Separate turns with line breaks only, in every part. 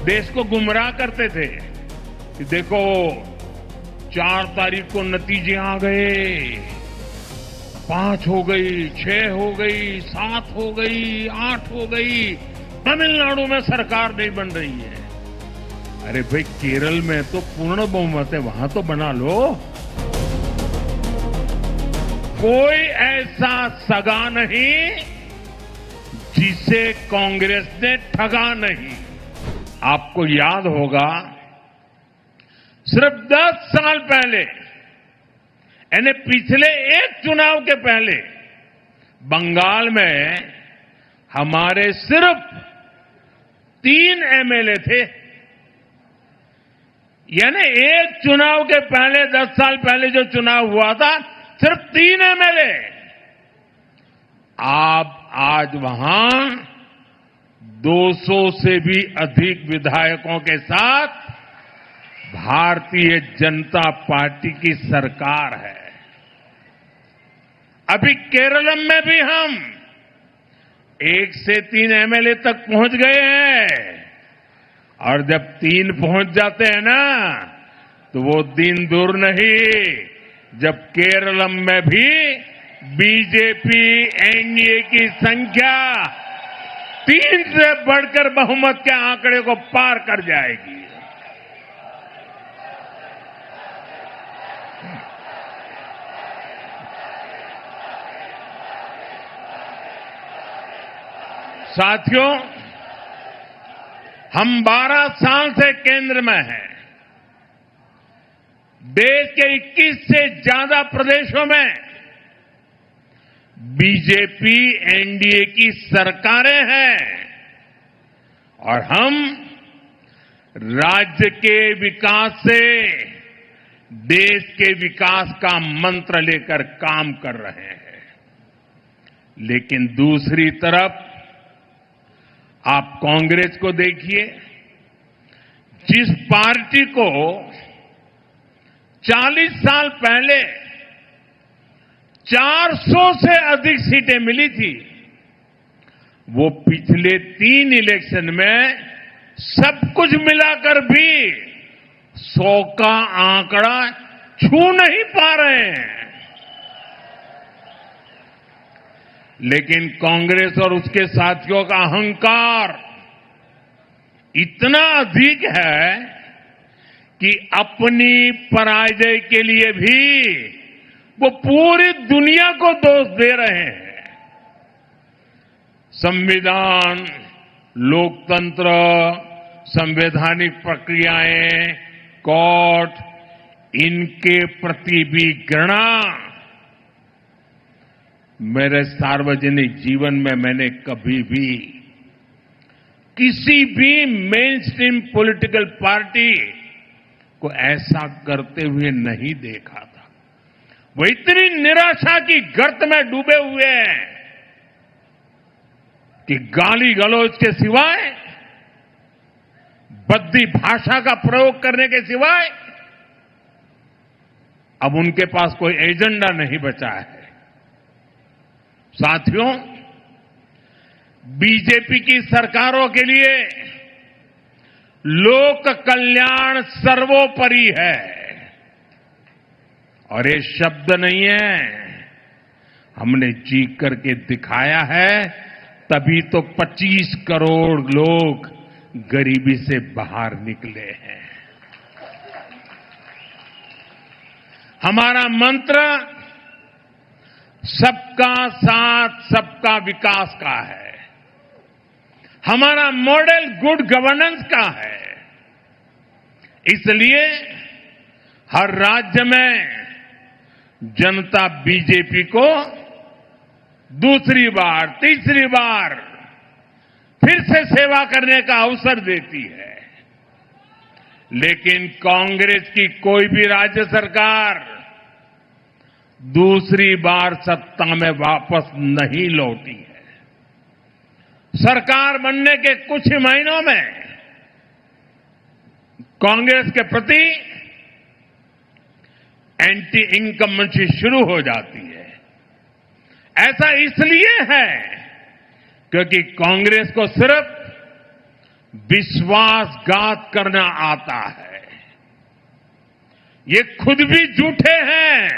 देश को गुमराह करते थे कि देखो 4 तारीख को नतीजे आ गए, 5 हो गई, 6 हो गई, 7 हो गई, 8 हो गई, तमिलनाडु में सरकार नहीं बन रही है। अरे भाई, केरल में तो पूर्ण बहुमत है, वहां तो बना लो। कोई ऐसा सगा नहीं जिसे कांग्रेस ने ठगा नहीं। आपको याद होगा, सिर्फ 10 साल पहले, यानी पिछले एक चुनाव के पहले, बंगाल में हमारे सिर्फ 3 एमएलए थे। यानी एक चुनाव के पहले, 10 साल पहले जो चुनाव हुआ था, सिर्फ 3 एमएलए। आज वहां 200 से भी अधिक विधायकों के साथ भारतीय जनता पार्टी की सरकार है। अभी केरलम में भी हम 1 से 3 एमएलए तक पहुंच गए हैं, और जब 3 पहुंच जाते हैं ना, तो वो दिन दूर नहीं जब केरलम में भी बीजेपी एनडीए की संख्या 3 से बढ़कर बहुमत के आंकड़े को पार कर जाएगी। साथियों, हम 12 साल से केंद्र में हैं। देश के 21 से ज्यादा प्रदेशों में बीजेपी एनडीए की सरकारें हैं, और हम राज्य के विकास से देश के विकास का मंत्र लेकर काम कर रहे हैं। लेकिन दूसरी तरफ आप कांग्रेस को देखिए, जिस पार्टी को 40 साल पहले 400 से अधिक सीटें मिली थी, वो पिछले 3 इलेक्शन में सब कुछ मिलाकर भी 100 का आंकड़ा छू नहीं पा रहे हैं। लेकिन कांग्रेस और उसके साथियों का अहंकार इतना अधिक है कि अपनी पराजय के लिए भी वो पूरी दुनिया को दोष दे रहे हैं। संविधान, लोकतंत्र, संवैधानिक प्रक्रियाएं, कोर्ट, इनके प्रति भी घृणा मेरे सार्वजनिक जीवन में मैंने कभी भी किसी भी मेन स्ट्रीम पॉलिटिकल पार्टी को ऐसा करते हुए नहीं देखा था। वो इतनी निराशा की गर्त में डूबे हुए हैं कि गाली गलौज के सिवाय, बद्दी भाषा का प्रयोग करने के सिवाय अब उनके पास कोई एजेंडा नहीं बचा है। साथियों, बीजेपी की सरकारों के लिए लोक कल्याण सर्वोपरि है, और ये शब्द नहीं है, हमने जी करके दिखाया है। तभी तो 25 करोड़ लोग गरीबी से बाहर निकले हैं। हमारा मंत्र सबका साथ, सबका विकास का है। हमारा मॉडल गुड गवर्नेंस का है। इसलिए हर राज्य में जनता बीजेपी को दूसरी बार, तीसरी बार फिर से सेवा करने का अवसर देती है। लेकिन कांग्रेस की कोई भी राज्य सरकार दूसरी बार सत्ता में वापस नहीं लौटी है। सरकार बनने के कुछ ही महीनों में कांग्रेस के प्रति एंटी इनकम्बेंसी शुरू हो जाती है। ऐसा इसलिए है क्योंकि कांग्रेस को सिर्फ विश्वासघात करना आता है। ये खुद भी झूठे हैं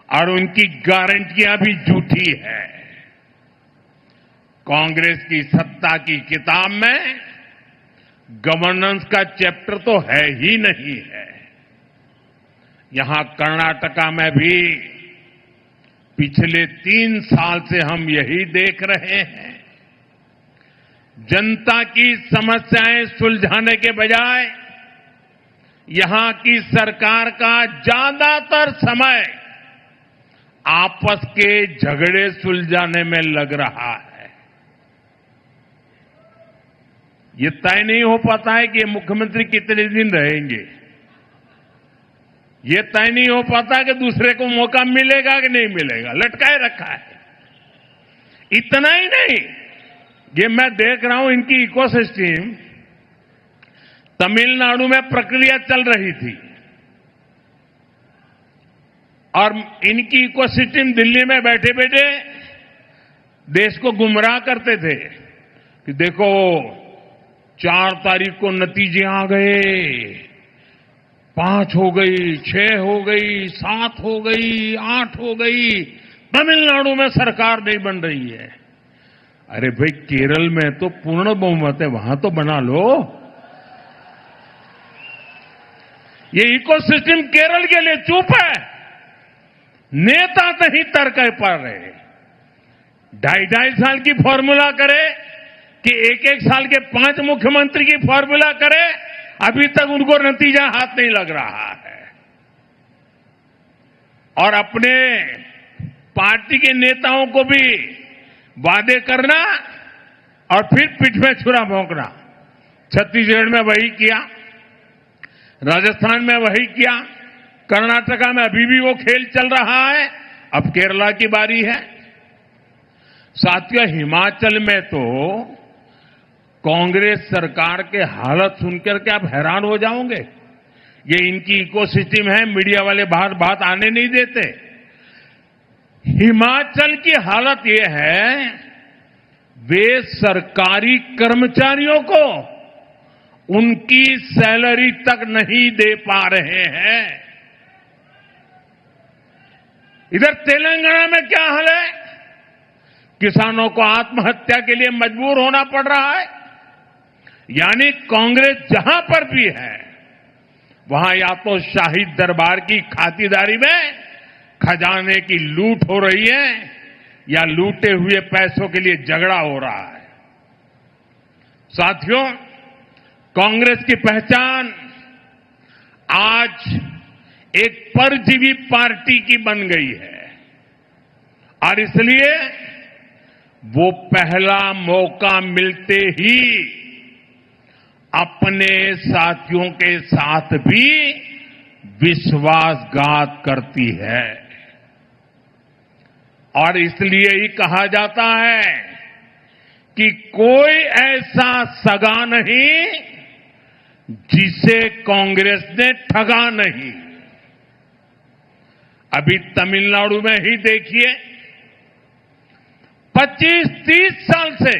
और उनकी गारंटियां भी झूठी है। कांग्रेस की सत्ता की किताब में गवर्नेंस का चैप्टर तो है ही नहीं है। यहां कर्नाटका में भी पिछले 3 साल से हम यही देख रहे हैं। जनता की समस्याएं सुलझाने के बजाय यहां की सरकार का ज्यादातर समय आपस के झगड़े सुलझाने में लग रहा है। ये तय नहीं हो पाता है कि ये मुख्यमंत्री कितने दिन रहेंगे। ये तय नहीं हो पाता कि दूसरे को मौका मिलेगा कि नहीं मिलेगा, लटकाए रखा है। इतना ही नहीं, ये मैं देख रहा हूं इनकी इकोसिस्टम, तमिलनाडु में प्रक्रिया चल रही थी और इनकी इकोसिस्टम दिल्ली में बैठे बैठे देश को गुमराह करते थे कि देखो 4 तारीख को नतीजे आ गए, 5 हो गई, 6 हो गई, 7 हो गई, 8 हो गई, तमिलनाडु में सरकार नहीं बन रही है। अरे भाई, केरल में तो पूर्ण बहुमत है, वहां तो बना लो। ये इकोसिस्टम केरल के लिए चुप है, नेता नहीं तर्क पा रहे। 2.5 साल की फॉर्मूला करे कि 1-1 साल के 5 मुख्यमंत्री की फॉर्मूला करे, अभी तक उनको नतीजा हाथ नहीं लग रहा है। और अपने पार्टी के नेताओं को भी वादे करना और फिर पीठ में छुरा भोंकना। छत्तीसगढ़ में वही किया, राजस्थान में वही किया, कर्नाटका में अभी भी वो खेल चल रहा है। अब केरला की बारी है। साथियों, हिमाचल में तो कांग्रेस सरकार के हालत सुनकर के आप हैरान हो जाओगे। ये इनकी इकोसिस्टम है, मीडिया वाले बाहर बात आने नहीं देते। हिमाचल की हालत ये है, वे सरकारी कर्मचारियों को उनकी सैलरी तक नहीं दे पा रहे हैं। इधर तेलंगाना में क्या हाल है? किसानों को आत्महत्या के लिए मजबूर होना पड़ रहा है। यानी कांग्रेस जहां पर भी है, वहां या तो शाही दरबार की खातिरदारी में खजाने की लूट हो रही है या लूटे हुए पैसों के लिए झगड़ा हो रहा है। साथियों, कांग्रेस की पहचान आज एक परजीवी पार्टी की बन गई है और इसलिए वो पहला मौका मिलते ही अपने साथियों के साथ भी विश्वासघात करती है। और इसलिए ही कहा जाता है कि कोई ऐसा सगा नहीं जिसे कांग्रेस ने ठगा नहीं। अभी तमिलनाडु में ही देखिए, 25-30 साल से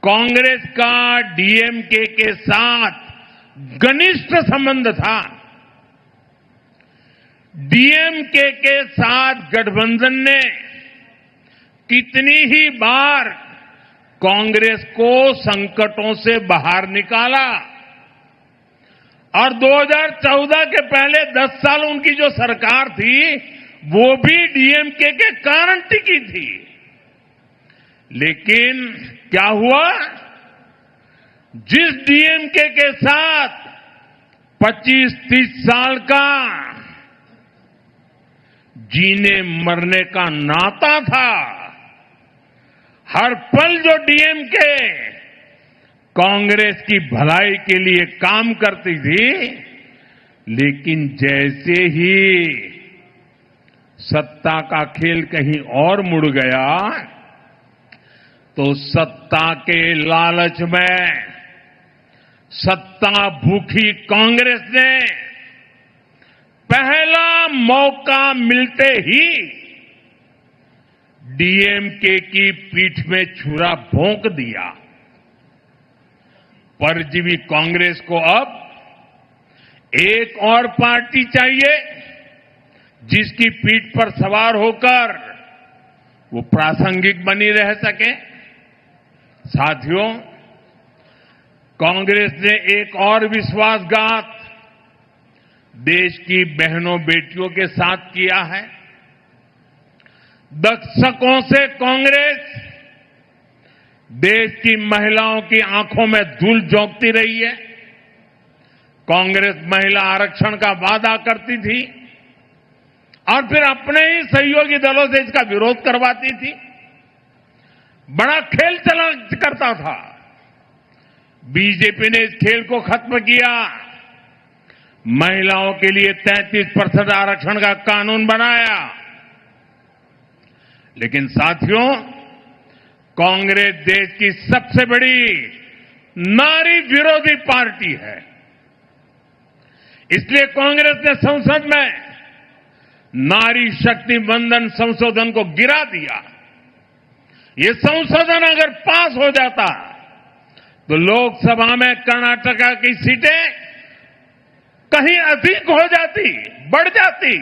कांग्रेस का डीएमके के साथ घनिष्ठ संबंध था। डीएमके के साथ गठबंधन ने कितनी ही बार कांग्रेस को संकटों से बाहर निकाला और 2014 के पहले 10 साल उनकी जो सरकार थी वो भी डीएमके के कारण टिकी थी। लेकिन क्या हुआ? जिस डीएमके के साथ 25-30 साल का जीने मरने का नाता था, हर पल जो डीएमके कांग्रेस की भलाई के लिए काम करती थी, लेकिन जैसे ही सत्ता का खेल कहीं और मुड़ गया तो सत्ता के लालच में सत्ता भूखी कांग्रेस ने पहला मौका मिलते ही डीएमके की पीठ में छुरा भोंक दिया। परजीवी कांग्रेस को अब एक और पार्टी चाहिए जिसकी पीठ पर सवार होकर वो प्रासंगिक बनी रह सके। साथियों, कांग्रेस ने एक और विश्वासघात देश की बहनों बेटियों के साथ किया है। दशकों से कांग्रेस देश की महिलाओं की आंखों में धूल झोंकती रही है। कांग्रेस महिला आरक्षण का वादा करती थी और फिर अपने ही सहयोगी दलों से इसका विरोध करवाती थी। बड़ा खेल चला करता था। बीजेपी ने इस खेल को खत्म किया। महिलाओं के लिए 33% आरक्षण का कानून बनाया। लेकिन साथियों, कांग्रेस देश की सबसे बड़ी नारी विरोधी पार्टी है। इसलिए कांग्रेस ने संसद में नारी शक्ति वंदन संशोधन को गिरा दिया। ये संशोधन अगर पास हो जाता तो लोकसभा में कर्नाटका की सीटें कहीं अधिक हो जाती, बढ़ जाती।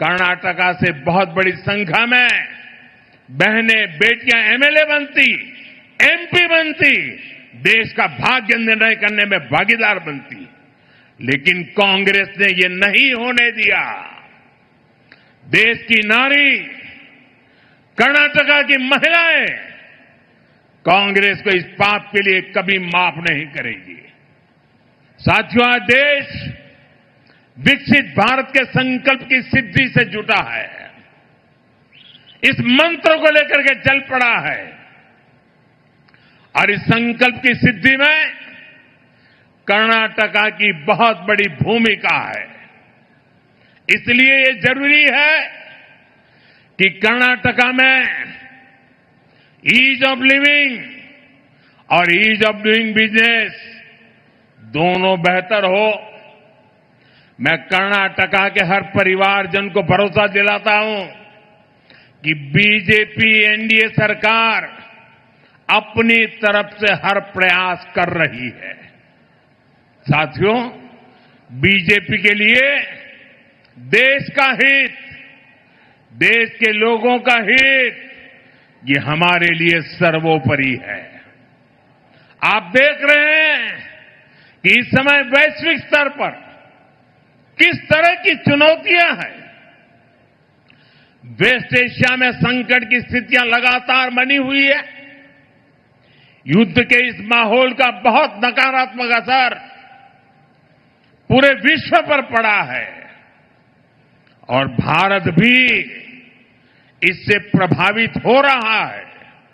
कर्नाटका से बहुत बड़ी संख्या में बहनें, बेटियां एमएलए बनती, एमपी बनती, देश का भाग्य निर्णय करने में भागीदार बनती। लेकिन कांग्रेस ने ये नहीं होने दिया। देश की नारी, कर्नाटका की महिलाएं कांग्रेस को इस पाप के लिए कभी माफ नहीं करेगी। साथियों, आज देश विकसित भारत के संकल्प की सिद्धि से जुटा है। इस मंत्र को लेकर के चल पड़ा है और इस संकल्प की सिद्धि में कर्नाटका की बहुत बड़ी भूमिका है। इसलिए ये जरूरी है कि कर्नाटका में ईज ऑफ लिविंग और ईज ऑफ डूइंग बिजनेस दोनों बेहतर हो। मैं कर्नाटका के हर परिवारजन को भरोसा दिलाता हूं कि बीजेपी एनडीए सरकार अपनी तरफ से हर प्रयास कर रही है। साथियों, बीजेपी के लिए देश का हित, देश के लोगों का हित, ये हमारे लिए सर्वोपरि है। आप देख रहे हैं कि इस समय वैश्विक स्तर पर किस तरह की चुनौतियां हैं। वेस्ट एशिया में संकट की स्थितियां लगातार बनी हुई है। युद्ध के इस माहौल का बहुत नकारात्मक असर पूरे विश्व पर पड़ा है और भारत भी इससे प्रभावित हो रहा है।